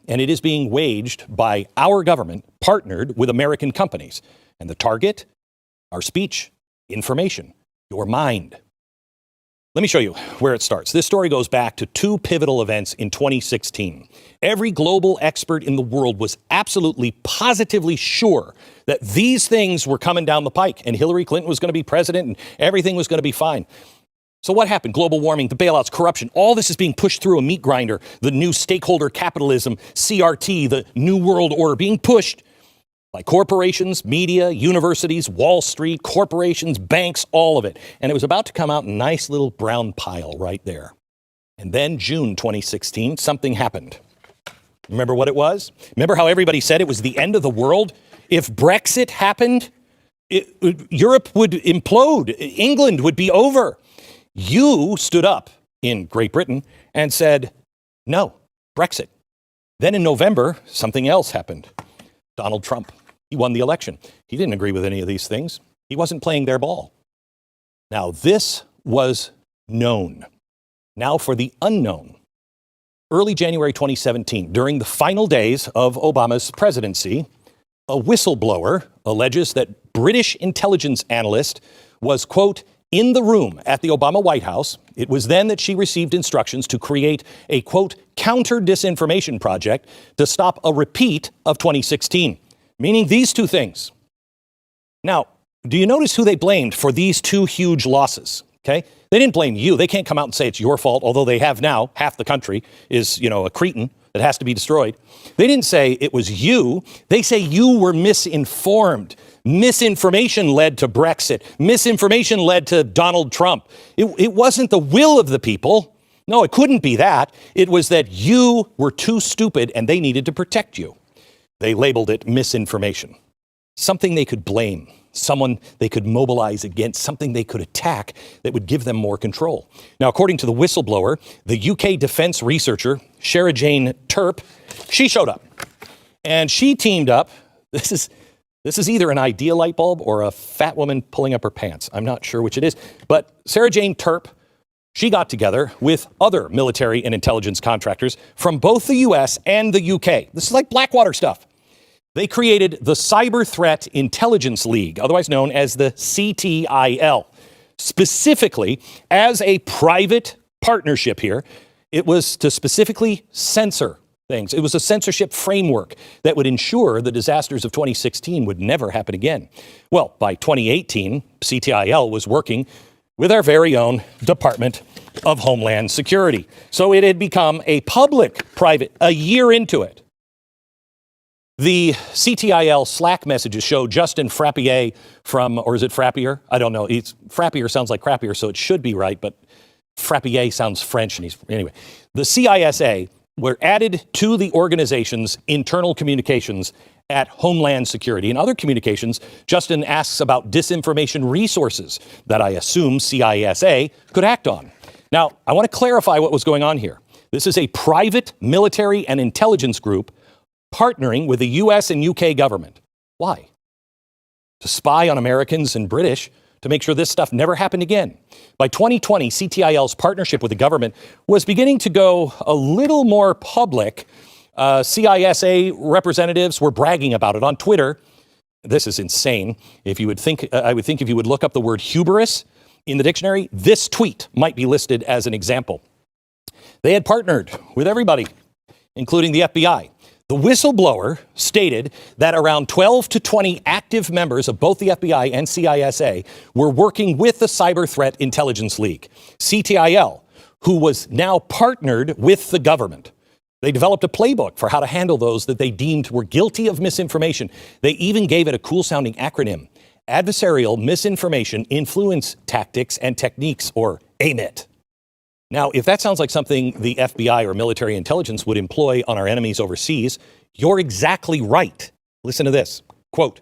and it is being waged by our government, partnered with American companies. And the target, our speech, information, your mind. Let me show you where it starts. This story goes back to two pivotal events in 2016. Every global expert in the world was absolutely positively sure that these things were coming down the pike and Hillary Clinton was going to be president and everything was going to be fine. So what happened? Global warming, the bailouts, corruption, all this is being pushed through a meat grinder. The new stakeholder capitalism, CRT, the new world order being pushed by corporations, media, universities, Wall Street, corporations, banks, all of it. And it was about to come out in a nice little brown pile right there. And then June 2016, something happened. Remember what it was? Remember how everybody said it was the end of the world? If Brexit happened, Europe would implode. England would be over. You stood up in Great Britain and said, no, Brexit. Then in November, something else happened. Donald Trump. He won the election. He didn't agree with any of these things. He wasn't playing their ball. Now, this was known. Now for the unknown. Early January 2017, during the final days of Obama's presidency, a whistleblower alleges that British intelligence analyst was, quote, in the room at the Obama White House. It was then that she received instructions to create a, quote, counter-disinformation project to stop a repeat of 2016, meaning these two things. Now, do you notice who they blamed for these two huge losses? Okay, they didn't blame you. They can't come out and say it's your fault, although they have now. Half the country is, a cretin that has to be destroyed. They didn't say it was you. They say you were misinformed. Misinformation led to Brexit. Misinformation led to Donald Trump. It wasn't the will of the people. No, it couldn't be that. It was that you were too stupid and they needed to protect you. They labeled it misinformation. Something they could blame, someone they could mobilize against, something they could attack that would give them more control. Now, according to the whistleblower, the UK defense researcher, Sarah Jane Terp, she showed up. And she teamed up. This is either an idea light bulb or a fat woman pulling up her pants. I'm not sure which it is. But Sarah Jane Terp, she got together with other military and intelligence contractors from both the US and the UK. This is like Blackwater stuff. They created the Cyber Threat Intelligence League, otherwise known as the CTIL, specifically as a private partnership here. It was to specifically censor things. It was a censorship framework that would ensure the disasters of 2016 would never happen again. Well, by 2018, CTIL was working with our very own Department of Homeland Security. So it had become a public-private a year into it. The CTIL Slack messages show Justin Frappier or is it Frappier? I don't know. Frappier sounds like crappier, so it should be right, but Frappier sounds French. Anyway, the CISA were added to the organization's internal communications at Homeland Security. In other communications, Justin asks about disinformation resources that I assume CISA could act on. Now, I want to clarify what was going on here. This is a private military and intelligence group partnering with the US and UK government. Why? To spy on Americans and British to make sure this stuff never happened again. By 2020, CTIL's partnership with the government was beginning to go a little more public. CISA representatives were bragging about it on Twitter. This is insane. I would think if you would look up the word hubris in the dictionary, this tweet might be listed as an example. They had partnered with everybody, including the FBI. The whistleblower stated that around 12 to 20 active members of both the FBI and CISA were working with the Cyber Threat Intelligence League, CTIL, who was now partnered with the government. They developed a playbook for how to handle those that they deemed were guilty of misinformation. They even gave it a cool-sounding acronym, Adversarial Misinformation Influence Tactics and Techniques, or AMIT. Now, if that sounds like something the FBI or military intelligence would employ on our enemies overseas, you're exactly right. Listen to this. Quote,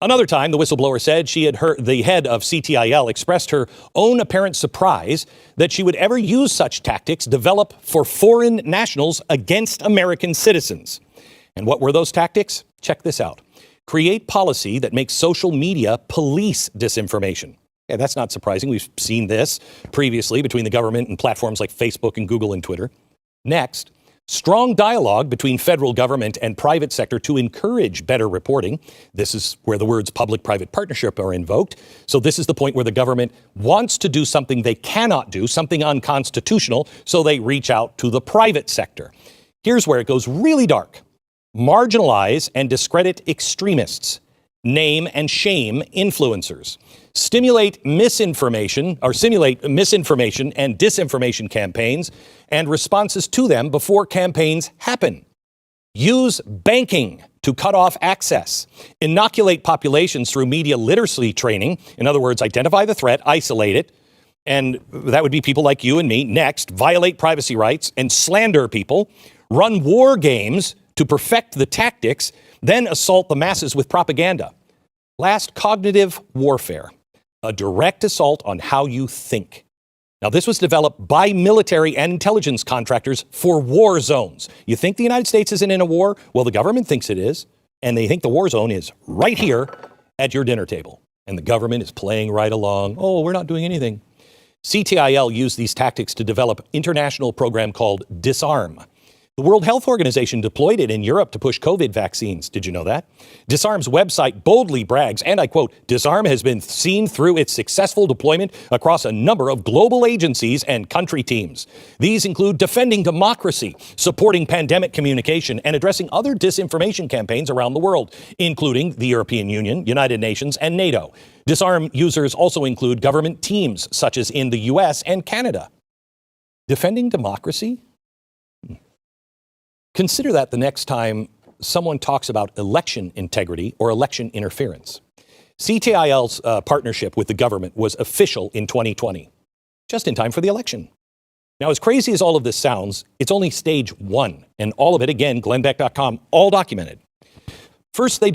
another time, the whistleblower said she had heard the head of CTIL expressed her own apparent surprise that she would ever use such tactics developed for foreign nationals against American citizens. And what were those tactics? Check this out. Create policy that makes social media police disinformation. Yeah, that's not surprising. We've seen this previously between the government and platforms like Facebook and Google and Twitter. Next, Strong dialogue between federal government and private sector to encourage better reporting. This is where the words public-private partnership are invoked. So this is the point where the government wants to do something they cannot do, something unconstitutional, so they reach out to the private sector. Here's where it goes really dark. Marginalize and discredit extremists. Name and shame influencers. Simulate misinformation and disinformation campaigns and responses to them before campaigns happen. Use banking to cut off access. Inoculate populations through media literacy training. In other words, identify the threat, isolate it, and that would be people like you and me. Next, violate privacy rights and slander people. Run war games to perfect the tactics, then assault the masses with propaganda. Last, cognitive warfare, a direct assault on how you think. Now, this was developed by military and intelligence contractors for war zones. You think the United States isn't in a war? Well, the government thinks it is, and they think the war zone is right here at your dinner table. And the government is playing right along. Oh, we're not doing anything. CTIL used these tactics to develop an international program called Disarm. The World Health Organization deployed it in Europe to push COVID vaccines. Did you know that? Disarm's website boldly brags, and I quote, Disarm has been seen through its successful deployment across a number of global agencies and country teams. These include defending democracy, supporting pandemic communication, and addressing other disinformation campaigns around the world, including the European Union, United Nations, and NATO. Disarm users also include government teams, such as in the US and Canada. Defending democracy? Consider that the next time someone talks about election integrity or election interference. CTIL's partnership with the government was official in 2020, just in time for the election. Now, as crazy as all of this sounds, it's only stage one, and all of it, again, glennbeck.com, all documented. First, they do